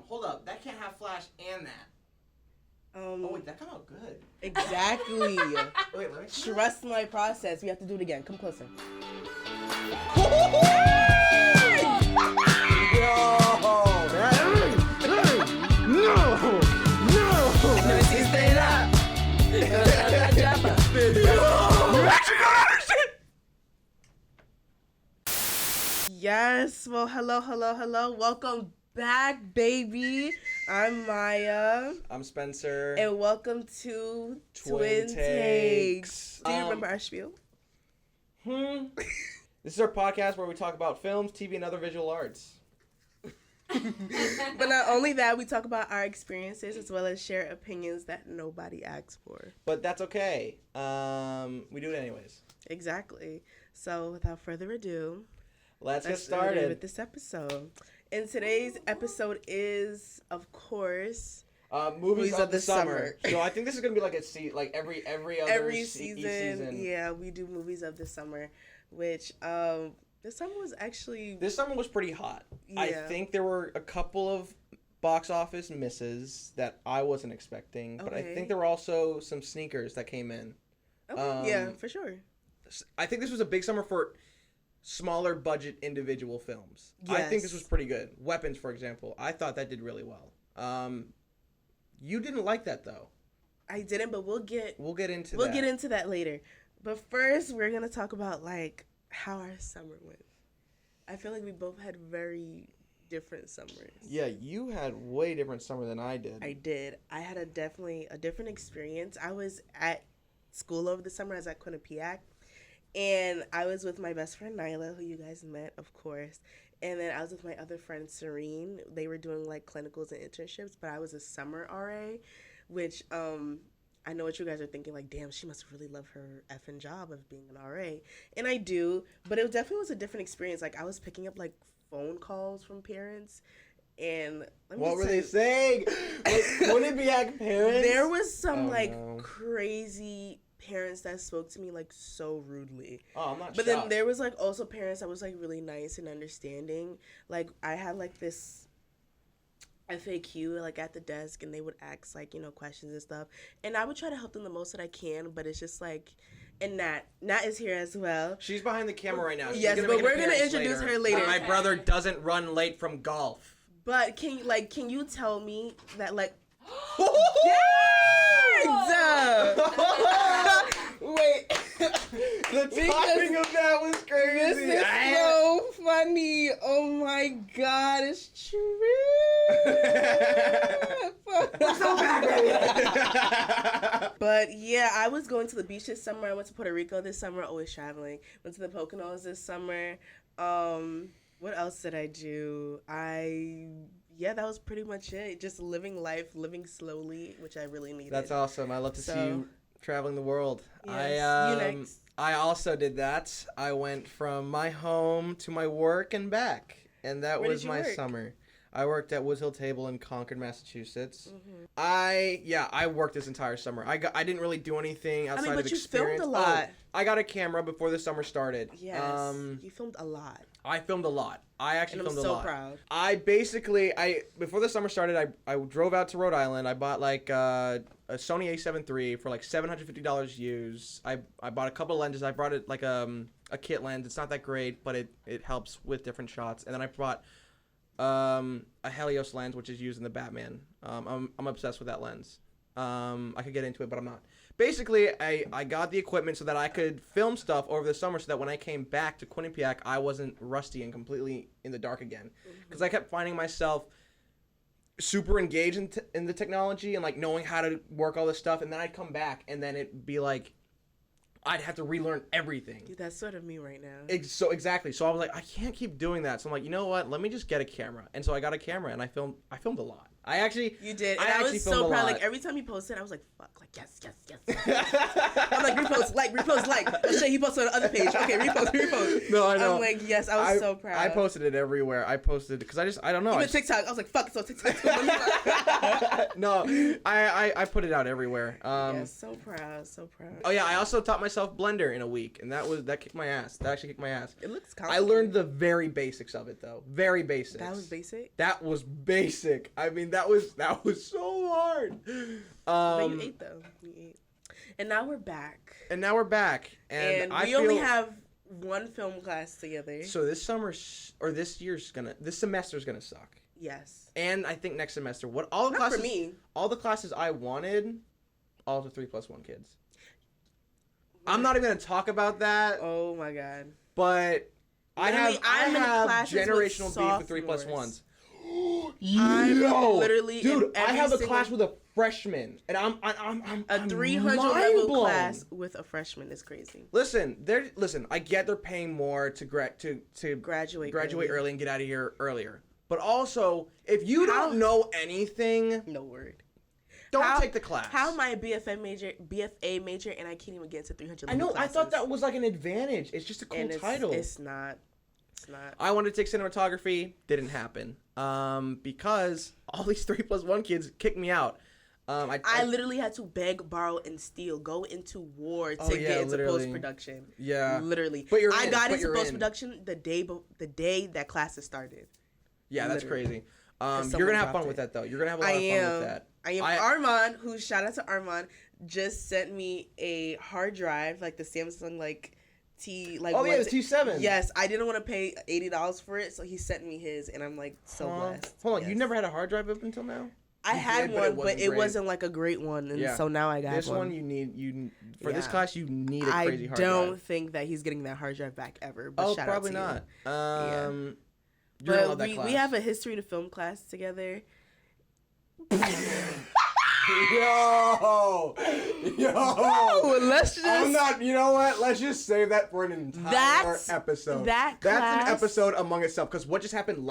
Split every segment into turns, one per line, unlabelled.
hold up. That can't have Flash and that. Oh, wait, that come out good.
Exactly.
Wait, let me see.
Trust my process. We have to do it again. Come closer. Yes. Well, hello. Welcome back, baby. I'm Maya.
I'm Spencer.
And welcome to Twin Takes. Do you remember our spiel?
This is our podcast where we talk about films, TV, and other visual arts.
But not only that, we talk about our experiences as well as share opinions that nobody asked for.
But that's okay. We do it anyways.
Exactly. So without further ado,
let's get started
with this episode. And today's episode is, of course,
movies of the summer. So I think this is gonna be like every other season.
Yeah, we do movies of the summer, which this summer was pretty
hot.
Yeah.
I think there were a couple of box office misses that I wasn't expecting, but I think there were also some sneakers that came in.
Okay, yeah, for sure.
I think this was a big summer for smaller budget individual films.
Yes.
I think this was pretty good. Weapons, for example, I thought that did really well. You didn't like that though.
I didn't, but we'll get
into
that later. But first, we're gonna talk about like how our summer went. I feel like we both had very different summers.
Yeah, you had way different summer than I did.
I did. I had definitely a different experience. I was at school over the summer. I was at Quinnipiac. And I was with my best friend, Nyla, who you guys met, of course. And then I was with my other friend, Serene. They were doing, like, clinicals and internships, but I was a summer RA, which I know what you guys are thinking, like, damn, she must really love her effing job of being an RA. And I do, but it definitely was a different experience. Like, I was picking up, like, phone calls from parents. And
what were they saying? Quinnipiac parents?
There was some, crazy parents that spoke to me like so rudely.
Oh, I'm not
But
shocked.
then there was like also parents that was like really nice and understanding. Like I had like this FAQ like at the desk and they would ask like, you know, questions and stuff. And I would try to help them the most that I can, but it's just like, and Nat is here as well.
She's behind the camera right now.
Yes, but we're going to introduce her later.
My brother doesn't run late from golf.
But can you tell me that like Wait.
The timing of that was crazy.
This is so funny. Oh my god, it's true.
We're so bad,
But yeah, I was going to the beach this summer. I went to Puerto Rico this summer, always traveling. Went to the Poconos this summer. What else did I do? Yeah, that was pretty much it. Just living life, living slowly, which I really needed.
That's awesome. I love to see you traveling the world.
Yes, you next.
I also did that. I went from my home to my work and back, and that was my summer. I worked at Woods Hill Table in Concord, Massachusetts. Mm-hmm. I worked this entire summer. I didn't really do anything outside of experience.
But you filmed a lot.
I got a camera before the summer started.
Yes, you filmed a lot.
I filmed a lot. I actually filmed a lot.
I'm so proud.
Before the summer started, I drove out to Rhode Island. I bought like a Sony A7 III for like $750 used. I bought a couple of lenses. I brought it like a kit lens. It's not that great, but it helps with different shots. And then I brought a Helios lens, which is used in the Batman. I'm obsessed with that lens. I could get into it, but I'm not. Basically, I got the equipment so that I could film stuff over the summer so that when I came back to Quinnipiac, I wasn't rusty and completely in the dark again. Because I kept finding myself super engaged in the technology and like knowing how to work all this stuff, and then I'd come back and then it'd be like I'd have to relearn everything.
Dude, that's sort of me right now.
Exactly. So I was like, I can't keep doing that. So I'm like, you know what? Let me just get a camera. And so I got a camera and I filmed a lot.
You did. And
I
I
actually
was
filmed
so
a
proud.
lot.
Like every time he posted, I was like, fuck, like yes. I'm like, repost, like. Oh shit, he posted on the other page. Okay, repost.
No, I know.
I'm like, yes, I was so proud.
I posted it everywhere. I posted because I don't know.
Even TikTok. I was like, fuck, it's on TikTok.
No, I put it out everywhere.
Yes, so proud.
Oh yeah, I also taught myself Blender in a week, and that kicked my ass. That actually kicked my ass.
It looks
I
complicated.
learned the very basics of it though. Very basics.
That was basic?
That was basic. I mean, that was so hard.
But you ate though. You ate. And now we're back.
And
And we only have one film class together.
So this semester's gonna suck.
Yes.
And I think next semester,
Not for me.
all the classes I wanted, all the 3+1 kids. I'm not even gonna talk about that.
Oh my god.
But I
I'm in
have
classes with
generational beef with
sophomores.
3+1s.
I'm literally
dude,
in
I
every
have a
single-
class with a freshman, and I'm
a 300 level
mind-blown.
class with a freshman is crazy.
Listen, I get they're paying more to
Graduate
early and get out of here earlier. But also, if you don't know anything,
no word.
don't take the class.
How am I a BFA major and I can't even get to 300
I
level
know.
classes?
I thought that was like an advantage. It's just a cool title.
It's not. It's not.
I wanted to take cinematography. Didn't happen. Because all these 3+1 kids kicked me out.
I literally had to beg, borrow, and steal. Go into war to get into post production.
Yeah,
literally.
But
I got into post production the day that classes started.
Yeah, that's crazy.
And
You're gonna have
someone
fun with
dropped
that though. You're gonna have a lot of fun with that.
I am. Armand, who shout out to Armand, just sent me a hard drive, like the Samsung T
Oh yeah, the T7.
Yes, I didn't want to pay $80 for it, so he sent me his, and I'm like so blessed.
Hold on,
Yes.
you never had a hard drive up until now?
I had
did,
one, but it
great.
wasn't like a great one, and so now I got
this
one.
You need for this class. You need a crazy hard drive.
I don't think that he's getting that hard drive back ever. But shout
probably
out to
not.
You.
You're gonna love
But
that class.
we have a history to film class together.
Yo,
let's just.
I'm not. You know what? Let's just save that for an entire episode. That's an episode among itself. Because what just happened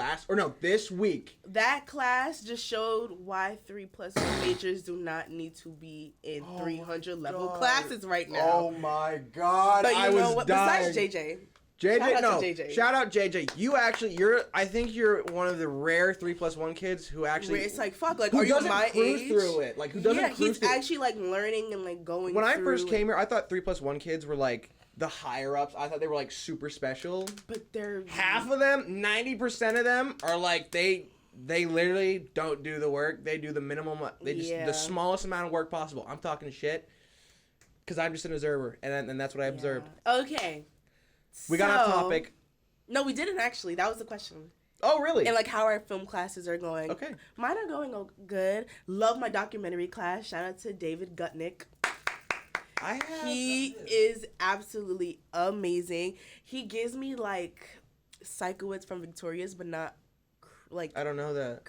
this week?
That class just showed why 3+1 majors do not need to be in 300 level classes right now.
Oh my god!
But
I was dying.
Besides JJ.
JJ, shout out JJ. I think you're one of the rare 3+1 kids who actually.
Where it's like fuck, like
who
are you
doesn't
my
cruise
age?
through it? Like who doesn't cruise
he's
through
actually like learning and like going.
When I first came here, I thought 3+1 kids were like the higher ups. I thought they were like super special.
But they're
half of them, 90% of them are like they literally don't do the work. They do the minimum. They just the smallest amount of work possible. I'm talking shit because I'm just an observer, and that's what I observed.
Okay,
we got off topic.
No, we didn't actually. That was the question.
Oh, really?
And like how our film classes are going.
Okay.
Mine are going good. Love my documentary class. Shout out to David Gutnick. He is absolutely amazing. He gives me like Psychowitz from Victoria's, but not like.
I don't know that.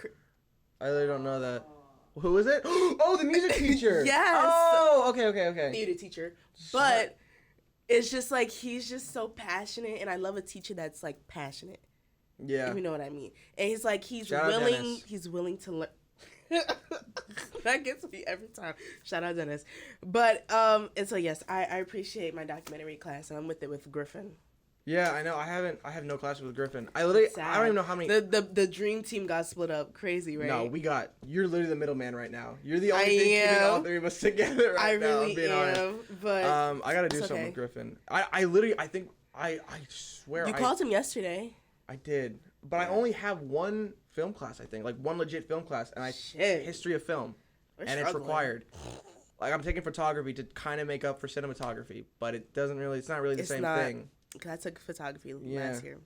I really don't know that. Who is it? Oh, the music teacher.
Yes.
Oh, okay.
Theater teacher. But it's just like he's just so passionate, and I love a teacher that's like passionate.
Yeah.
If you know what I mean. And he's like he's willing to learn. That gets me every time. Shout out Dennis. But and so yes, I appreciate my documentary class, and I'm with it with Griffin.
Yeah, I know. I have no classes with Griffin. I don't even know how many.
The dream team got split up. Crazy, right?
No, you're literally the middleman right now. You're the only thing keeping all three of us together right now. I really am.
But
I gotta do something with Griffin. I swear.
You called him yesterday.
I did, but I only have one film class. I think like one legit film class, and history of film, and it's required. Like I'm taking photography to kind of make up for cinematography, but it's not really the same thing.
I took photography last year.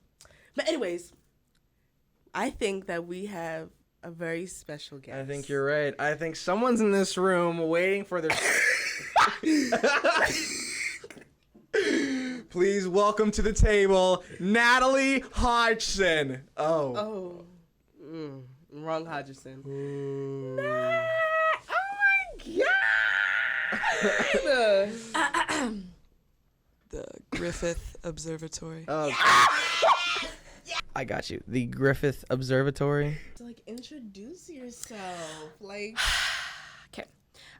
But anyways, I think that we have a very special guest.
I think you're right. I think someone's in this room waiting for their... Please welcome to the table, Natalie Hodgson.
Wrong Hodgson.
Oh
my God!
The Griffith Observatory.
Oh. I got you. The Griffith Observatory.
So, like, introduce yourself. Like,
Okay.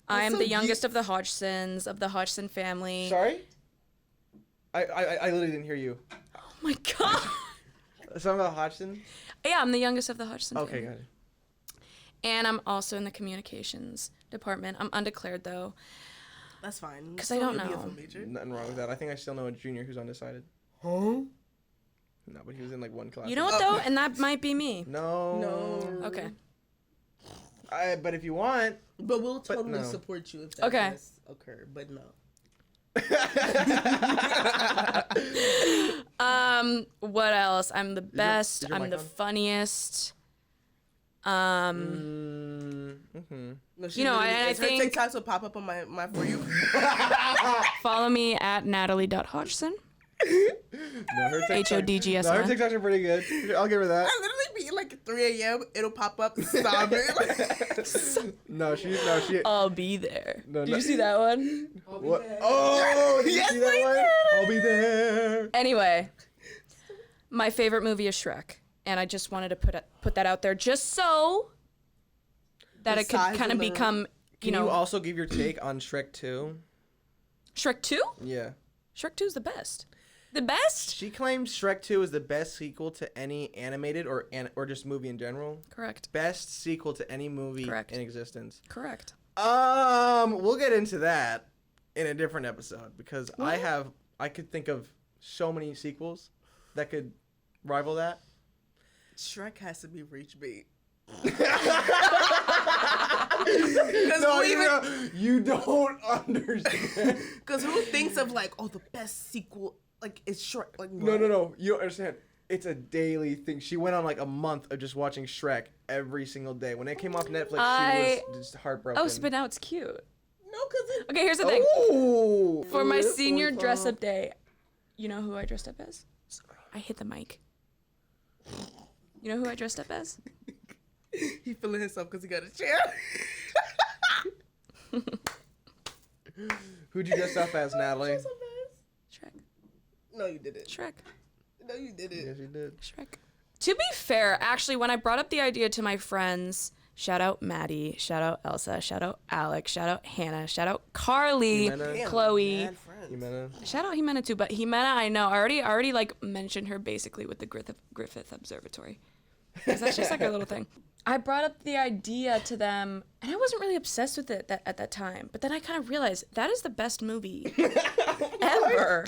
I am
so
the youngest of the Hodgsons, of the Hodgson family.
Sorry? I literally didn't hear you.
Oh my god.
Something about Hodgson?
Yeah, I'm the youngest of the Hodgson
Okay,
family.
got it.
And I'm also in the communications department. I'm undeclared though.
that's fine.
'Cause I don't
Still
know.
a major.
Nothing wrong with that. I think I still know a junior who's undecided.
Huh?
No, but he was in like one class.
You know what though? And that might be me.
No.
No.
Okay.
But if you want.
But we'll totally
no.
support you if that
Okay.
does occur. But no.
What else? I'm the best.
is your
I'm
mic
the
on?
funniest.
Mm-hmm.
No,
You know, and I
her
think-
TikToks will pop up on my For You.
Follow me at Natalie.Hodgson.
No, her TikTok- No, her
HODGSON.
TikToks are pretty good. I'll give her that.
I literally be like 3 a.m. It'll pop up. Stop it.
No, she.
I'll be there.
No,
Did
no.
you see that one?
What? Oh, did you see that one? I'll be there.
Anyway, my favorite movie is Shrek, and I just wanted to put that out there just so that
The
it could
size
kind of
of the-
become,
Can you also give your take on Shrek 2?
Shrek 2?
Yeah.
Shrek 2 is the best. The best?
She claims Shrek 2 is the best sequel to any animated or just movie in general.
Correct.
Best sequel to any movie
Correct.
in existence.
Correct.
We'll get into that in a different episode because
What?
I could think of so many sequels that could rival that.
Shrek has to be reach bait.
No, you don't understand.
Because who thinks of like, oh, the best sequel? Like, it's Shrek. Like,
No,
what?
no. You don't understand. It's a daily thing. She went on like a month of just watching Shrek every single day. When it came off Netflix, she was just heartbroken.
Oh, but now it's cute.
No, because it.
Okay, here's the thing.
Ooh.
For my senior dress-up day, you know who I dressed up as? I hit the mic. You know who I dressed up as?
He feeling himself because he got a chair.
Who'd you dress up as, Natalie?
Shrek.
No, you didn't.
Shrek.
No, you didn't.
Yes, you did.
Shrek. To be fair, actually, when I brought up the idea to my friends, shout out Maddie, shout out Elsa, shout out Alex, shout out Hannah, shout out Carly,
Jimena.
Damn,
Chloe,
mad friends.
Jimena.
shout out Jimena too, but Jimena, I know, I already like mentioned her basically with the Griffith Observatory. 'Cause that's just like a little thing. I brought up the idea to them, and I wasn't really obsessed with it at that time. But then I kind of realized that is the best movie ever.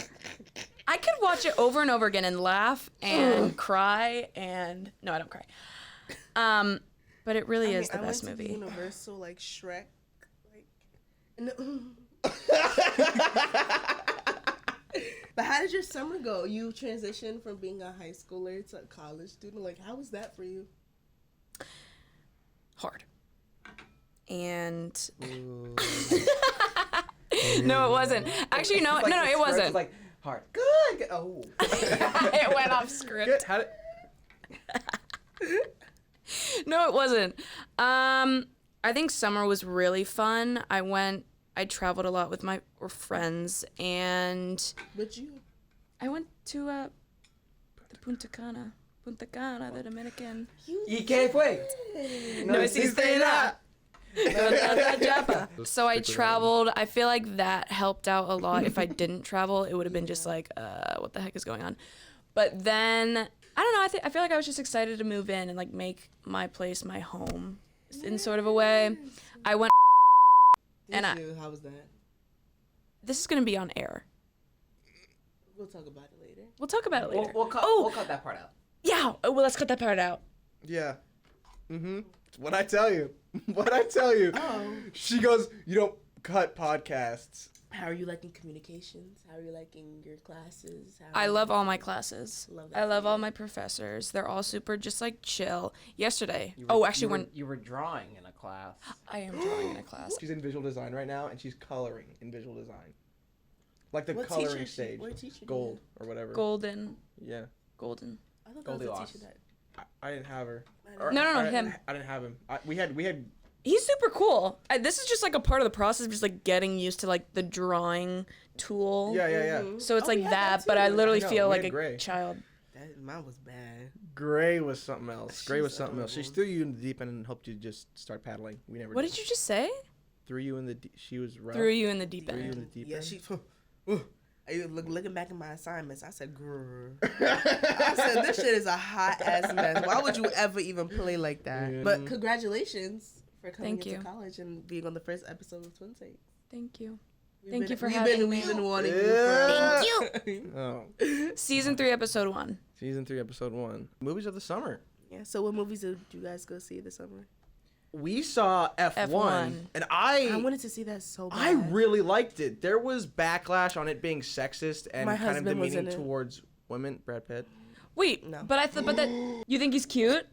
I could watch it over and over again and laugh and cry and no, I don't cry. But it really is the best
I went
movie.
To the Universal like Shrek, like. No. But how did your summer go? You transitioned from being a high schooler to a college student. Like, how was that for you?
Hard. And
Ooh.
no, it wasn't. Actually, no,
It's like
no,
the
it
script
wasn't.
is like hard. Good. Oh.
It went off script.
Good. How did?
No, it wasn't. I think summer was really fun. I traveled a lot with my friends, and
But you.
I went to the Punta Cana, the Dominican.
¿Y qué fue?
No hiciste nada. So I traveled. I feel like that helped out a lot. If I didn't travel, it would have been just like, what the heck is going on? But then I don't know. I feel like I was just excited to move in and like make my place my home in sort of a way. I went. And
How was that?
This is gonna be on air.
We'll talk about it later.
We'll talk about it later.
We'll cut that part out.
Yeah. Oh, well, let's cut that part out.
Yeah. Mm-hmm. What I tell you. What I tell you.
Oh.
She goes, you don't cut podcasts.
How are you liking communications? How are you liking your classes?
I love all my classes.
Love that
I love
for
all
you.
my professors. They're all super just like chill. Yesterday.
You were drawing in a class.
I am drawing in a class.
She's in visual design right now, and she's coloring in visual design. Like the
What
coloring
teacher is she?
stage.
What teacher do you
Gold or whatever.
Golden.
Yeah.
Golden.
I thought that was
Goldilocks.
the teacher that.
I didn't have her.
No,
no,
I
him.
I didn't have him. We had.
He's super cool. This is just like a part of the process of just like getting used to like the drawing tool.
Yeah.
So it's
Oh,
like
we had
that,
that
but I
too.
literally
I know,
feel
we
like
had
a
gray.
child.
Damn. Mine was bad.
Gray was something else. Gray was
She's
something else. She
horrible.
threw you in the deep end and helped you just start paddling. We never.
What did you just say?
Threw you in the. She was rough.
Threw you in the deep
Threw you
end.
in the deep
Yeah,
end.
she. Looking back at my assignments, I said, "Grr." I said, "This shit is a hot ass mess. Why would you ever even play like that?"
Yeah.
But congratulations for coming
Thank
into
you.
college and being on the first episode of Twin Takes.
Thank you.
We've
Thank
been-
you for
we've
having
been,
me.
We've been wanting
Yeah.
you for. Thank you.
Oh,
Season 3, episode 1.
season 3, episode 1. Movies of the summer.
Yeah. So, what movies did you guys go see this summer?
We saw F1,
F1.
and
I wanted to see that so bad.
I really liked it. There was backlash on it being sexist and
My
kind of
husband was
demeaning
in it.
towards women. Brad Pitt.
Wait,
No.
but that you think he's cute?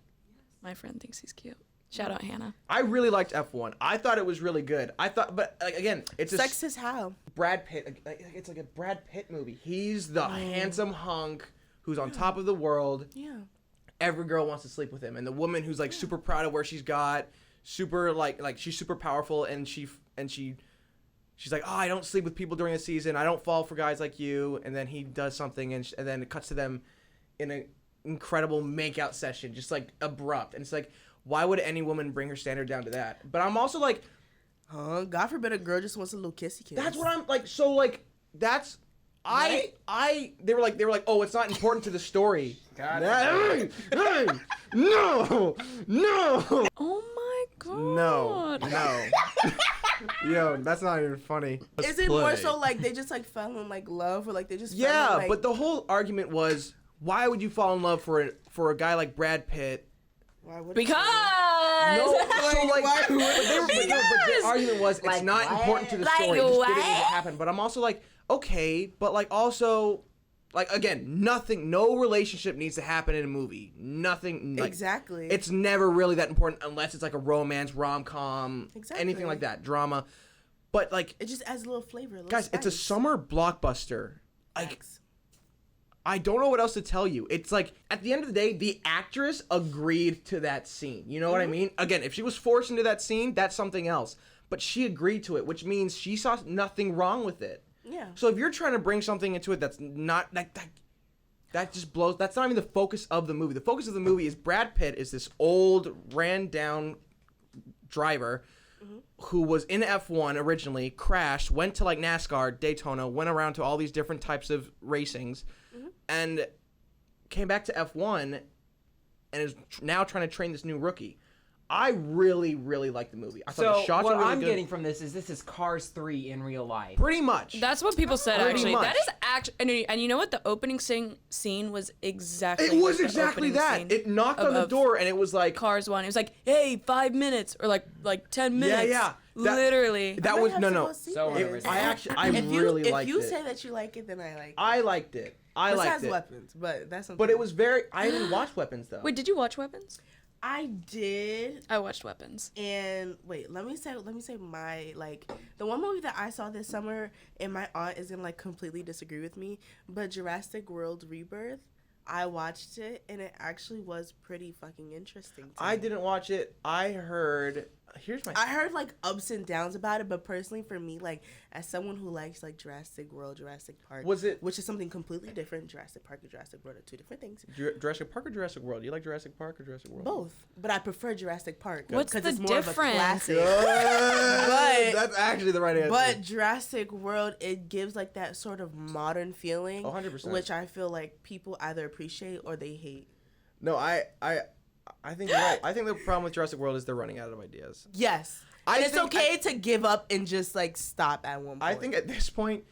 My friend thinks he's cute. Shout out Hannah.
I really liked F1. I thought it was really good. I thought, but like, again, it's a
Sexist how?
Brad Pitt. It's like a Brad Pitt movie. He's the handsome hunk who's on top of the world.
Yeah.
Every girl wants to sleep with him, and the woman who's like super proud of where she's got, super like she's super powerful, and she's like, oh, I don't sleep with people during the season. I don't fall for guys like you. And then he does something, and then it cuts to them in an incredible makeout session, just like abrupt. And it's like, why would any woman bring her standard down to that? But I'm also like,
God forbid a girl just wants a little kissy kiss.
that's what I'm like. So like, that's they were like, oh, it's not important to the story.
God.
Hey, no.
Oh my
No,
god.
no. Yo, that's not even funny.
Is it more so like they just like fell in like love, or like they just fell
Yeah,
in, like,
but the whole argument was, why would you fall in love for a guy like Brad Pitt?
why would
Because
No, so like,
why would-
but the argument was it's
Like
not
what?
important to the
Like
story. It just didn't need to
what?
happen. But I'm also like, okay, but like also, like again, no relationship needs to happen in a movie. Nothing. Like,
exactly.
It's never really that important unless it's like a romance, rom-com,
Exactly.
anything like that, drama. But like,
it just adds a little flavor. A little
guys, it's a
spice.
summer blockbuster. Like,
Facts.
I don't know what else to tell you. It's like, at the end of the day, the actress agreed to that scene. You know what I mean? Again, if she was forced into that scene, that's something else. But she agreed to it, which means she saw nothing wrong with it.
Yeah.
So if you're trying to bring something into it that's not that just blows. That's not even the focus of the movie. The focus of the movie is Brad Pitt is this old, ran down driver who was in F1 originally, crashed, went to like NASCAR, Daytona, went around to all these different types of racings, and came back to F1 and is now trying to train this new rookie. I really, really like the movie. I thought the
So
shots
what
were really
I'm
good.
getting from this is Cars 3 in real life.
Pretty much.
That's what people said,
Pretty
actually.
much.
That is actually, and you know what? The opening scene was exactly.
It was
the
exactly
opening
that.
scene
It knocked
of-
on the
of
door and it was like,
Cars 1. It was like, hey, 5 minutes or like 10 minutes.
yeah. That-
Literally.
that
I
was
might have
no
to
no.
go see
So
this.
I
if you,
really
if
liked
you
it.
say that you like it, then I like it.
I liked it. I liked
Besides
it.
weapons, but that's something.
But it was very. I didn't watch Weapons though.
Wait, did you watch Weapons?
I did.
I watched Weapons.
And wait, let me say my like the one movie that I saw this summer, and my aunt is gonna like completely disagree with me, but Jurassic World Rebirth, I watched it and it actually was pretty fucking interesting. To
I
me.
didn't watch it. I heard. Here's my.
I heard like ups and downs about it, but personally for me, like as someone who likes like Jurassic World, Jurassic Park,
Was it-
which is something completely different? Jurassic Park and Jurassic World are two different things.
Jurassic Park or Jurassic World? You like Jurassic Park or Jurassic World?
Both, but I prefer Jurassic Park.
What's
'cause
the
it's more of a
difference?
classic.
But that's actually the right answer.
But Jurassic World, it gives like that sort of modern feeling,
100%.
which I feel like people either appreciate or they hate.
No, I think you're right. I think the problem with Jurassic World is they're running out of ideas.
Yes,
I
and it's
think-
okay to give up and just like stop at one point.
I think at this point,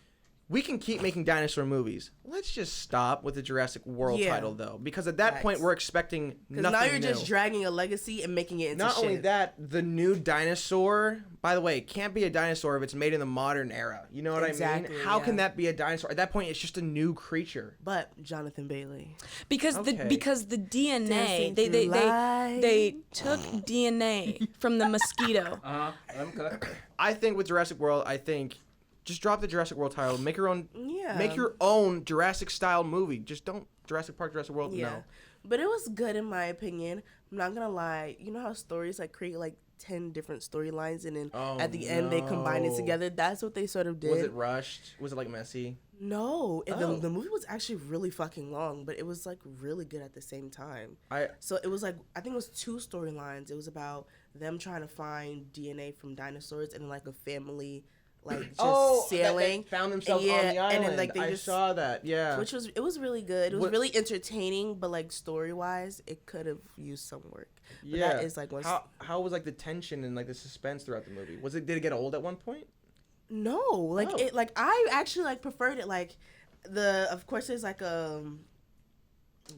we can keep making dinosaur movies. Let's just stop with the Jurassic World
Yeah.
title, though, because at that
Facts.
point we're expecting
because
nothing
now you're
new.
just dragging a legacy and making it into
Not
shit.
only that, the new dinosaur, by the way, it can't be a dinosaur if it's made in the modern era. You know what I
Exactly,
mean? How
yeah.
can that be a dinosaur? At that point, it's just a new creature.
But Jonathan Bailey.
Because
Okay.
the DNA
Dancing
they
through life.
they took DNA from the mosquito.
I think with Jurassic World, just drop the Jurassic World title, make your own,
Yeah.
make your own Jurassic style movie. Just don't Jurassic Park, Jurassic World.
Yeah.
No.
But it was good in my opinion. I'm not gonna lie. You know how stories like create like 10 different storylines and then
Oh,
at the end they combine it
no.
together? That's what they sort of did.
Was it rushed? Was it like messy?
No, the movie was actually really fucking long, but it was like really good at the same time. So it was like, I think it was 2 storylines. It was about them trying to find DNA from dinosaurs and like a family like just sailing.
That found themselves on the island.
And then like they
saw that. Yeah.
It was really good. It was really entertaining, but like story wise, it could have used some work. But that is like
how was like the tension and like the suspense throughout the movie? Did it get old at one point?
No, like it, like I actually like preferred it. Like of course there's like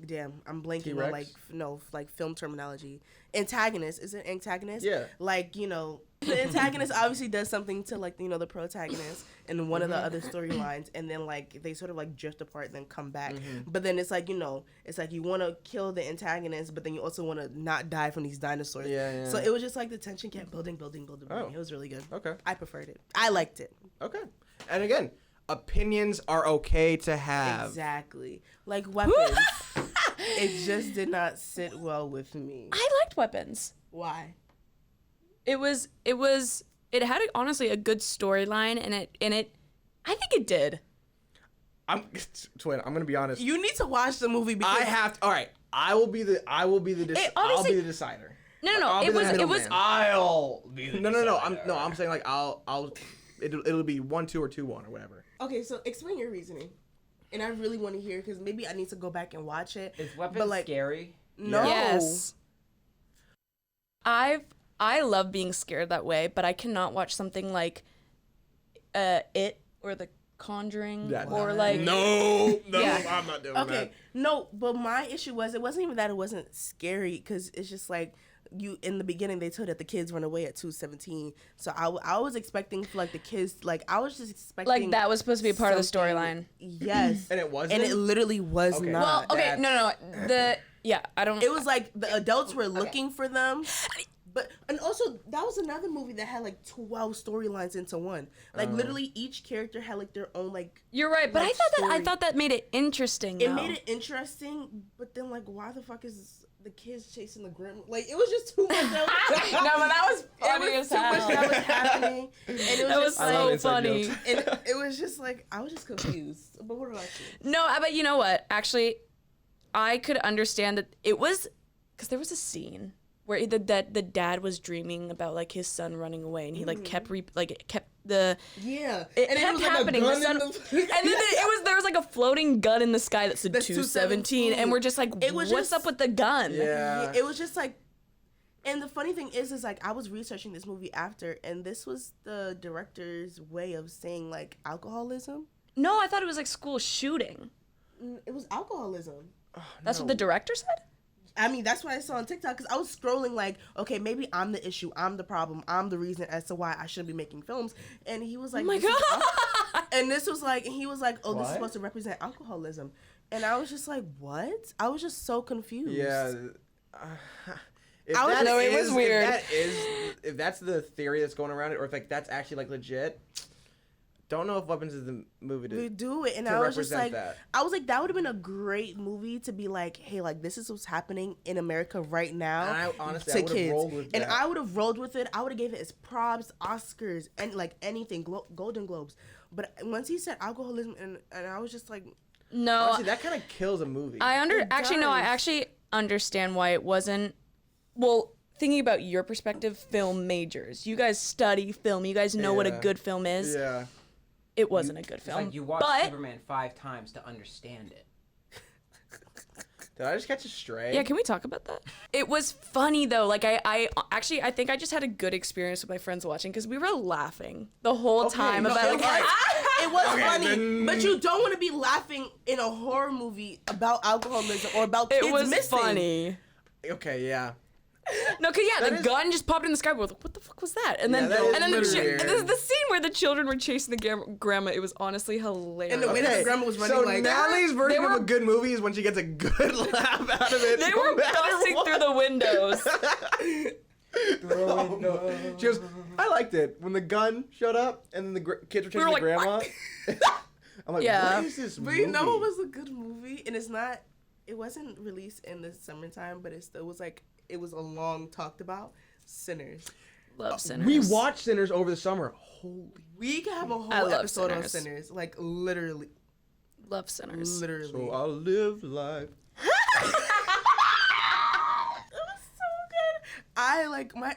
damn, I'm blanking
T-Rex?
on like film terminology. Antagonist, is it antagonist?
Yeah.
Like the antagonist obviously does something to like the protagonist in one of the other storylines, and then like they sort of like drift apart and then come back. But then it's like it's like you want to kill the antagonist, but then you also want to not die from these dinosaurs.
Yeah.
So it was just like the tension kept building.
Oh.
It was really good.
Okay.
I preferred it. I liked it.
Okay. And again, opinions are okay to have.
Exactly. Like Weapons. It just did not sit well with me.
I liked Weapons.
Why?
It had honestly a good storyline, and it I think it did.
Twin, I'm gonna be honest.
You need to watch the movie because
I have to. All right, I'll be the decider.
No, it was
I'll be the No, I'm saying like it'll be 1-2 or 2-1 or whatever.
Okay, so explain your reasoning. And I really want to hear because maybe I need to go back and watch it.
Is Weapons scary?
No.
Yes. I love being scared that way, but I cannot watch something like It or The Conjuring or like
No,
Yeah.
I'm not doing
Okay,
that.
no, but my issue was it wasn't even that it wasn't scary because it's just like in the beginning they told that the kids run away at 2:17, so I was expecting for like the kids I was just expecting
like that was supposed to be a part of the
something-
storyline.
Yes,
And it wasn't?
and it literally was
Okay.
not.
Well, okay, no, I don't.
It was like the adults were looking for them. And also that was another movie that had like 12 storylines into one. Like literally each character had like their own like.
You're right, but
like,
I thought that made it interesting.
It
though.
made it interesting, but then like why the fuck is the kids chasing the grandma? Like it was just too much.
No, but that was funny
It was
as
too
hell.
much that was happening, and it was
That was
just
I love
so
inside
funny.
jokes.
and it was just like I was just confused. But what about you?
No, but you know what? Actually, I could understand that it was because there was a scene where the dad was dreaming about like his son running away, and he like kept the
Yeah,
it
and
kept
was like a
happening.
gun
The sun,
in
and then there was like a floating gun in the sky that said
That's
217, and we're just like,
It was
what's
just-
up with the gun?
Yeah.
It was just like, and the funny thing is like I was researching this movie after, and this was the director's way of saying like alcoholism.
No, I thought it was like school shooting.
It was alcoholism.
That's what the director said.
I mean, that's what I saw on TikTok because I was scrolling like, okay, maybe I'm the issue, I'm the problem, I'm the reason as to why I shouldn't be making films. And he was like,
Oh my
"This is
God."
and this was like, and he was like, oh, this is
What?
supposed to represent alcoholism. And I was just like, what? I was just so confused.
Yeah. If
I was-
that
No, it was
is-
weird.
If that's the theory that's going around it, or if like that's actually like legit, don't know if Weapons is the movie
We
to.
do it, and
to
I was just
represent
like,
that.
I was like, that would have been a great movie to be like, hey, like this is what's happening in America right now.
And I honestly,
to
I would've
kids.
rolled with
and
that.
I would have rolled with it. I would have gave it its props, Oscars, and like anything, Golden Globes. But once he said alcoholism, and I was just like,
No,
Honestly, that kind of kills a movie.
I
It does.
actually understand why it wasn't. Well, thinking about your perspective, film majors, you guys study film, you guys know what a
Yeah.
good film is.
Yeah.
It wasn't a good
It's
film.
like you watch
but
Superman 5 times to understand it.
Did I just catch a stray?
yeah, can we talk about that? It was funny though. Like I actually I think I just had a good experience with my friends watching because we were laughing the whole time
no,
about like.
okay.
it was
Okay,
funny,
then-
but you don't want to be laughing in a horror movie about alcoholism or about kids
It was
missing.
funny.
Okay, yeah.
No, cause yeah,
That
the
is-
gun just popped in the sky. We're like, what the fuck was that? And then,
Yeah, that is
and then
literally
and
weird.
the scene where the children were chasing the grandma. It was honestly hilarious.
And the way that the grandma was running
So
like,
Natalie's version
they
of
were-
a good movie is when she gets a good laugh out of it.
they
no
were
matter
busting
what.
through the windows.
Oh, no. She goes, I liked it when the gun showed up and then the kids were chasing
were
the
like,
grandma. I'm like,
Yeah.
what is this
But
movie?
you know what was a good movie? And it's not, it wasn't released in the summertime, but it still was like, it was a long talked about. Sinners.
Love Sinners.
We watched Sinners over the summer. Holy.
We could have a
I
whole
love
episode on
Sinners.
Sinners. Like, literally.
Love Sinners.
Literally.
So I'll live life.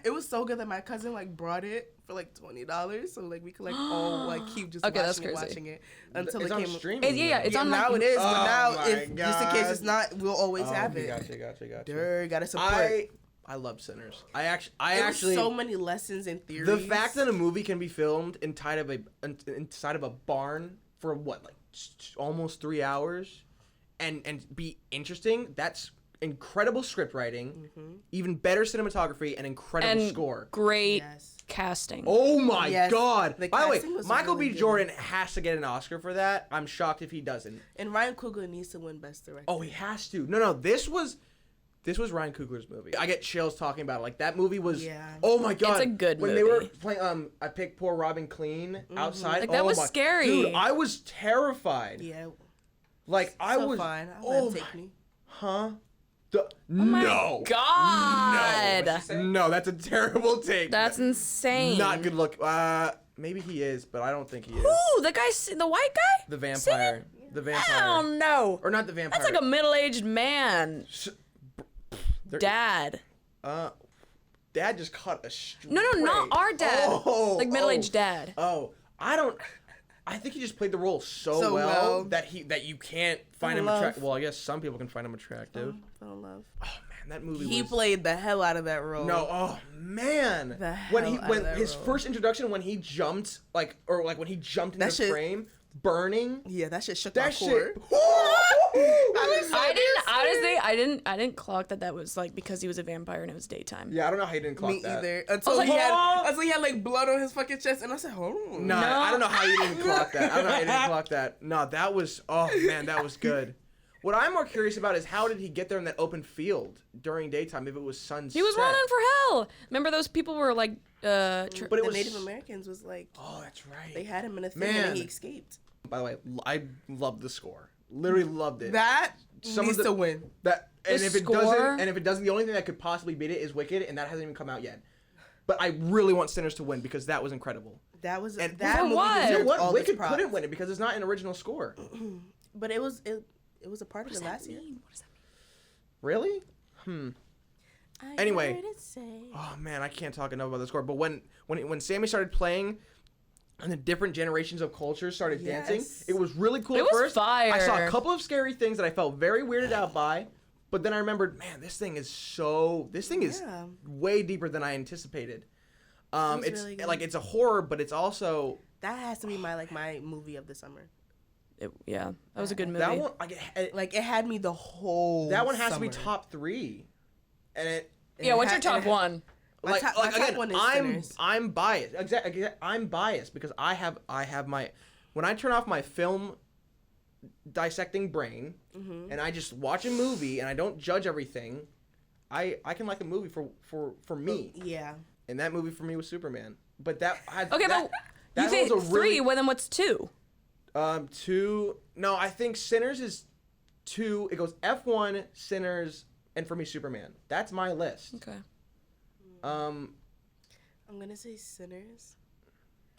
It was so good that my cousin like brought it for like $20, so like we could like all like keep just
Okay, that's
watching it until
It's
it
on
came.
streaming.
Yeah, it's on
now
like,
it is,
Oh
but now
my
if just in case
God.
it's not, we'll always have it.
Gotcha.
Dude, gotta support.
I love Sinners. I
It
actually
was so many lessons and theories.
the fact that a movie can be filmed inside of a barn for what, like almost 3 hours, and be interesting. That's incredible script writing, even better cinematography, and incredible
and
score.
great
Yes.
casting.
Oh my
Yes,
God!
the
By the way,
casting was
Michael
really
B.
good.
Jordan has to get an Oscar for that. I'm shocked if he doesn't.
And Ryan Coogler needs to win Best Director.
Oh, he has to. No, this was Ryan Coogler's movie. I get chills talking about it. Like that movie was.
Yeah.
Oh my God!
It's a good
when they were
movie.
playing, I picked Poor Robin Clean outside.
Like, that
oh
was
my,
scary.
Dude, I was terrified.
Yeah.
Like I
So
was.
fine. I'll
Oh
let it
my.
take me.
Huh?
Oh my
no.
God.
What'd she say?
No, that's a terrible take.
That's insane.
not good look. Maybe he is, but I don't think he is.
Ooh, the guy, the white guy?
The vampire. The vampire.
Hell no.
Or not the vampire.
That's like a middle-aged man.
There-
Dad.
Dad just cut a straight.
No, not our dad.
Oh,
Like middle-aged dad.
Oh, I think he just played the role so,
So
well,
well.
that you can't find him
Love.
attractive. Well, I guess some people can find him attractive.
Fell in love.
Oh man, that movie
He
was.
played the hell out of that role.
No, oh man.
The
when
hell out
when
of that
his
role.
first introduction, when he jumped when he jumped into
That shit-
frame, burning.
Yeah, that shit shook my
That
core.
shit.
I didn't clock that was like because he was a vampire and it was daytime.
Yeah, I don't know how he didn't clock
Me
that.
either. Until
like,
he had,
"Oh!"
until he had like blood on his fucking chest, and I said, "Oh
No, I don't know how you didn't clock that. I don't know how you didn't clock that. No, that was, oh man, that was good. What I'm more curious about is how did he get there in that open field during daytime if it was sunset?
He was running for hell. Remember those people were like
But it
the
was
Native Americans was like,
Oh, that's right.
they had him in a thing
Man.
and he escaped.
By the way, I loved the score. Literally loved it.
That
Some
needs
of the-
to win.
That and
The
if it
score?
doesn't, the only thing that could possibly beat it is Wicked, and that hasn't even come out yet. But I really want Sinners to win because that was incredible.
That was
And
that
For
movie
what?
You know
deserved
what?
all
Wicked
this props.
couldn't win it because it's not an original score.
But it was a part of it last year.
What does that mean?
Really?
I
Anyway.
heard it say.
Oh man, I can't talk enough about the score. But when Sammy started playing, and the different generations of cultures started dancing,
Yes.
it was really cool.
It
at
was
first. I saw a
fire.
couple of scary things that I felt very weirded out by, but then I remembered, man, this thing is
Yeah.
way deeper than I anticipated.
was
It's
really good.
like it's a horror, but it's also
That has to be my movie of the summer.
Yeah, that was a good movie.
that one.
Like it had me the whole.
That one has to be
summer.
top 3, and it.
Yeah, what's your
It
top
had-
one?
My top
again,
one is
I'm
Sinners.
I'm biased. Exactly, I'm biased because I have my when I turn off my film dissecting brain
Mm-hmm.
and I just watch a movie and I don't judge everything, I can like a movie for me.
Yeah.
And that movie for me was Superman. But that had
Okay,
that,
but you
that
think
was a
3,
really
well then what's 2?
2. No, I think Sinners is 2. It goes F1, Sinners, and for me Superman. That's my list.
Okay.
I'm gonna say Sinners.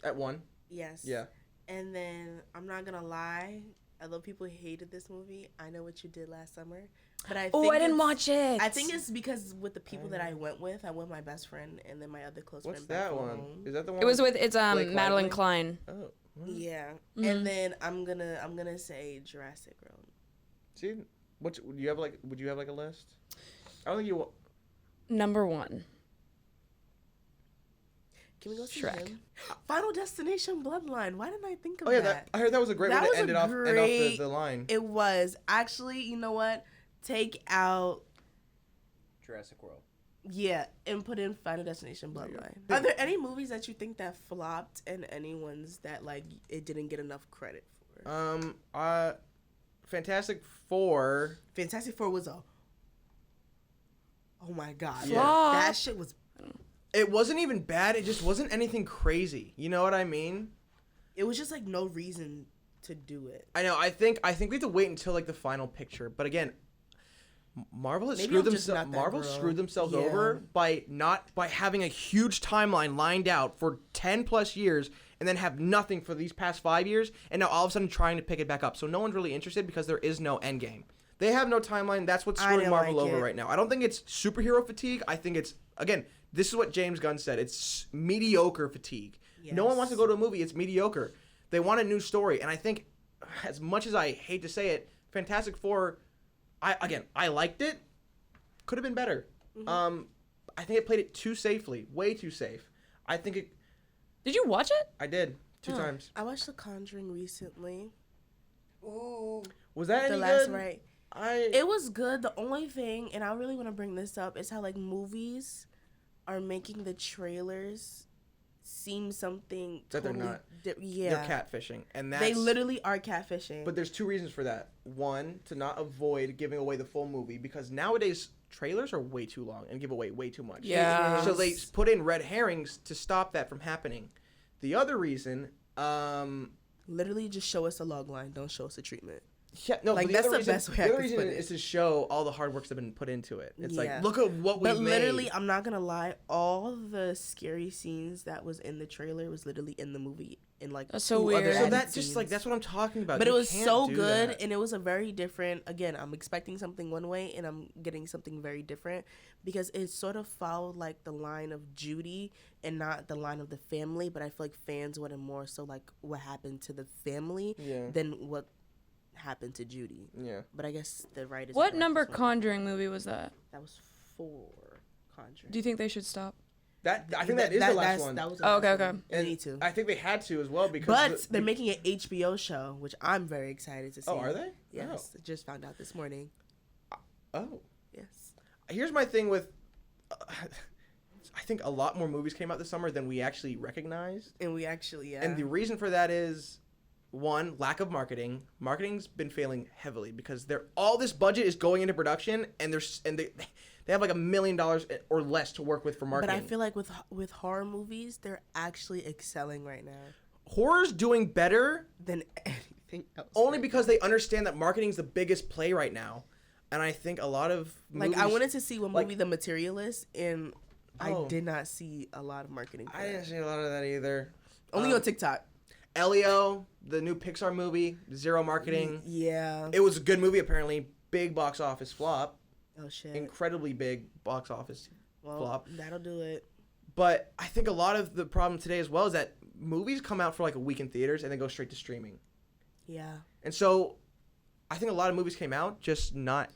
At 1.
Yes.
Yeah.
And then I'm not gonna lie. Although people hated this movie, I Know What You Did Last Summer. But I
Oh,
think
I didn't
it's-
watch it.
I think it's because with the people that I went with my best friend and then my other close
What's
friend. back
that
from
one?
home.
Is that the one?
it was with
Blake
Madeline
Lively?
Klein.
Oh. what?
Yeah.
Mm-hmm.
And then I'm gonna say Jurassic World.
See, would you have like a list? I don't think you.
Number 1.
Can we go see
Shrek.
him? Final Destination Bloodline. Why didn't I think of
Oh yeah,
that?
I heard that was a great
That
way
was
to end
a
it off
great-
the line.
It was. Actually, you know what? Take out
Jurassic World.
yeah, and put in Final Destination Bloodline. Are there any movies that you think that flopped and any ones that like it didn't get enough credit for?
Fantastic Four.
Fantastic Four was a oh my god.
Yeah.
That shit was
It wasn't even bad. It just wasn't anything crazy. You know what I mean?
it was just like no reason to do it.
I know. I think we have to wait until like the final picture. But again, Marvel has
Maybe
screwed
I'm just
themselves.
not that
Marvel
girl.
screwed themselves
Yeah.
over by having a huge timeline lined out for 10 plus years and then have nothing for these past 5 years, and now all of a sudden trying to pick it back up. So no one's really interested because there is no end game. They have no timeline. That's what's screwing Marvel over right now. I don't think it's superhero fatigue. I think it's, again, this is what James Gunn said. It's mediocre fatigue. Yes. No one wants to go to a movie. It's mediocre. They want a new story. And I think, as much as I hate to say it, Fantastic Four, I liked it. Could have been better. Mm-hmm. I think it played it too safely. Way too safe. I think it...
Did you watch it?
I did. 2 times.
I watched The Conjuring recently.
Ooh. Was that any
last
good?
Right. It was good. The only thing, and I really want to bring this up, is how like movies are making the trailers seem something
that
totally
they're not.
Yeah,
they're catfishing, and
they literally are catfishing.
But there's 2 reasons for that. One, to not avoid giving away the full movie, because nowadays trailers are way too long and give away way too much.
Yeah.
So they put in red herrings to stop that from happening. The other reason,
literally just show us a log line. Don't show us a treatment.
Yeah, no,
like that's the best way.
The other reason is to show all the hard works that have been put into it. It's like, look at what we made.
But literally, I'm not gonna lie, all the scary scenes that was in the trailer was literally in the movie in like
that's so weird.
So that's just like, that's what I'm talking about.
But it was so good, and it was a very different. Again, I'm expecting something one way, and I'm getting something very different because it sort of followed like the line of Judy and not the line of the family. But I feel like fans wanted more so like what happened to the family than what happened to Judy.
Yeah.
But I guess the writers.
What number Conjuring movie was that?
That was 4 Conjuring.
Do you think they should stop?
I think that is the last one.
That was
okay.
And they need to.
I think they had to as well because.
But they're making an HBO show, which I'm very excited to see.
Oh, are they?
Yes. I just found out this morning.
Oh.
Yes.
Here's my thing with. I think a lot more movies came out this summer than we actually recognized.
And we actually,
And the reason for that is, one, lack of marketing. Marketing's been failing heavily because all this budget is going into production, and they have like $1 million or less to work with for marketing.
But I feel like with horror movies, they're actually excelling right now.
Horror's doing better
than anything else.
Only because they understand that marketing's the biggest play right now, and I think a lot of movies,
I wanted to see one movie, The Materialist, and I did not see a lot of marketing.
I didn't see a lot of that either.
Only on TikTok.
Elio, the new Pixar movie, zero marketing.
Yeah.
It was a good movie, apparently. Big box office flop.
Oh, shit.
Incredibly big box office flop.
That'll do it.
But I think a lot of the problem today as well is that movies come out for like a week in theaters and then go straight to streaming.
Yeah.
And so I think a lot of movies came out just not...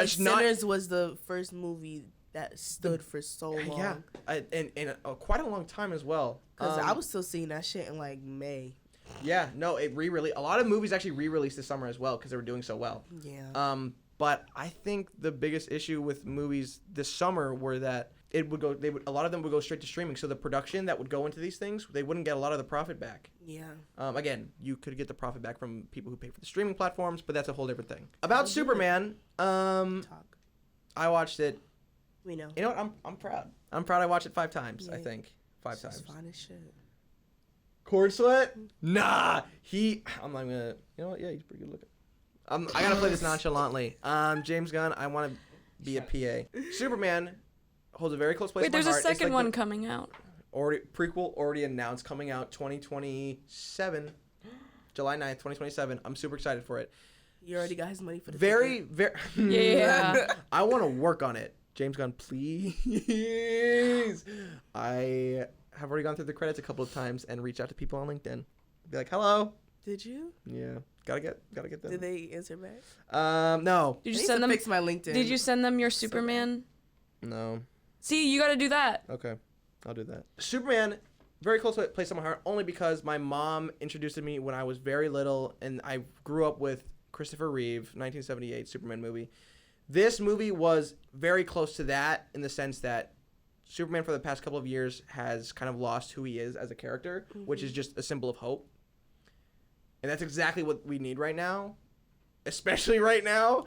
Sinners was the first movie that stood for so long.
Yeah. And quite a long time as well.
Because I was still seeing that shit in like May.
Yeah, no, it re-released. A lot of movies actually re-released this summer as well because they were doing so well.
Yeah.
But I think the biggest issue with movies this summer were that a lot of them would go straight to streaming. So the production that would go into these things, they wouldn't get a lot of the profit back.
Yeah.
Again, you could get the profit back from people who pay for the streaming platforms, but that's a whole different thing. About Superman, I watched it.
We know.
You know what? I'm proud. I'm proud I watched it 5 times, I think. 5 times.
It's fun as shit.
Cord Sweat? Nah. I'm not gonna. You know what? Yeah, he's pretty good looking. I gotta play this nonchalantly. James Gunn, I want to be a PA. Superman holds a very close place in my heart.
Wait, there's a second one coming out.
Prequel already announced, coming out 2027, July 9th, 2027. I'm super excited for it.
You already got his money for the
very.
Yeah.
I want to work on it. James Gunn, please. I have already gone through the credits a couple of times and reached out to people on LinkedIn. Be like, hello.
Did you?
Yeah. Gotta get them.
Did they answer back?
No.
Did you send them?
Fix my LinkedIn.
Did you send them your Superman?
No.
See, you gotta do that.
Okay. I'll do that. Superman, very close place in my heart, only because my mom introduced it to me when I was very little, and I grew up with Christopher Reeve, 1978 Superman movie. This movie was very close to that in the sense that Superman for the past couple of years has kind of lost who he is as a character, which is just a symbol of hope. And that's exactly what we need right now, especially right now.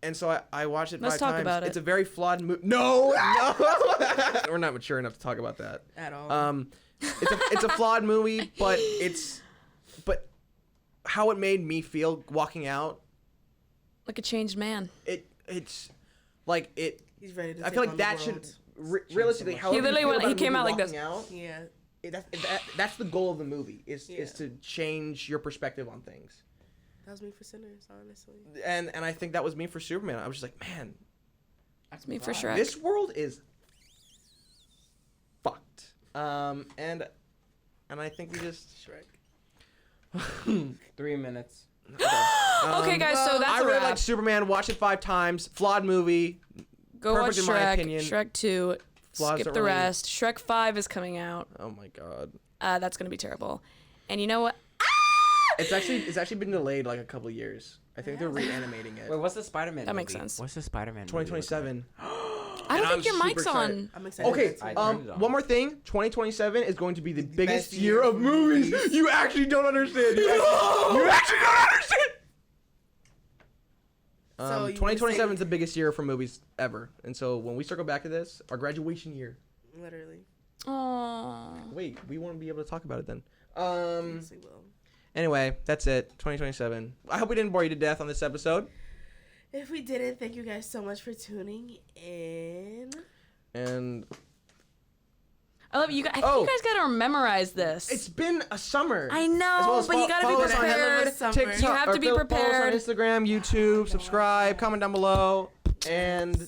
And so I watched it 5 times.
Let's talk about it.
It's a very flawed movie. No. We're not mature enough to talk about that.
At all.
It's a flawed movie, but how it made me feel walking out.
Like a changed man.
It's like it.
He's ready to
I feel
take
like
on
that
the
should
world.
realistically. How
He literally he came out like this.
Yeah.
that's the goal of the movie is
Yeah.
to change your perspective on things.
That was me for Sinners, honestly.
And I think that was me for Superman. I was just like, man,
That's me for Shrek.
this world is fucked. And I think we just
Shrek.
3 minutes.
Okay, guys, so that's
I
a
really
wrap.
like Superman. Watch it 5 times. Flawed movie.
Go
perfect
watch
in my
Shrek.
opinion.
Shrek 2.
Flaws
Skip
don't
the
really-
rest. Shrek 5 is coming out.
Oh my god.
That's gonna be terrible. And you know what?
It's actually been delayed like a couple of years. I think they're reanimating it.
Wait, what's the Spider-Man
That makes
movie?
sense.
What's the Spider-Man
2027.
I don't
I'm
think your
super
mic's
excited.
on.
I'm excited.
Okay,
for that
I
too.
turned it on.
one more thing. 2027 is going to be the biggest
best
year
year
of
for
movies.
movies.
You actually don't understand. You actually don't understand.
So you
2027 is
say-
the biggest year for movies ever. And so when we circle back to this, our graduation year.
Literally.
Aww.
Wait, we won't be able to talk about it then.
Yes, we will.
Anyway, that's it. 2027. I hope we didn't bore you to death on this episode.
If we didn't, thank you guys so much for tuning in.
And
I love you guys. I think
Oh.
you guys gotta memorize this.
it's been a summer.
I know,
As well as
but you gotta
follow
be
us on
prepared.
Summer.
TikTok,
You have
or
to be
follow us on
prepared.
Instagram, YouTube, subscribe, comment down below, and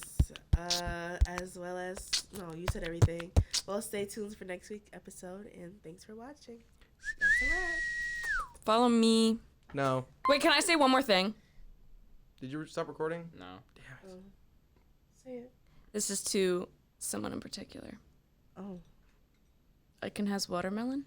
As well as, no, you said everything. Well, stay tuned for next week's episode, and thanks for watching. That's a wrap.
Follow me.
no.
Wait, can I say one more thing?
Did you stop recording?
No.
Damn it.
Say it.
This is to someone in particular.
Oh.
Icon has watermelon.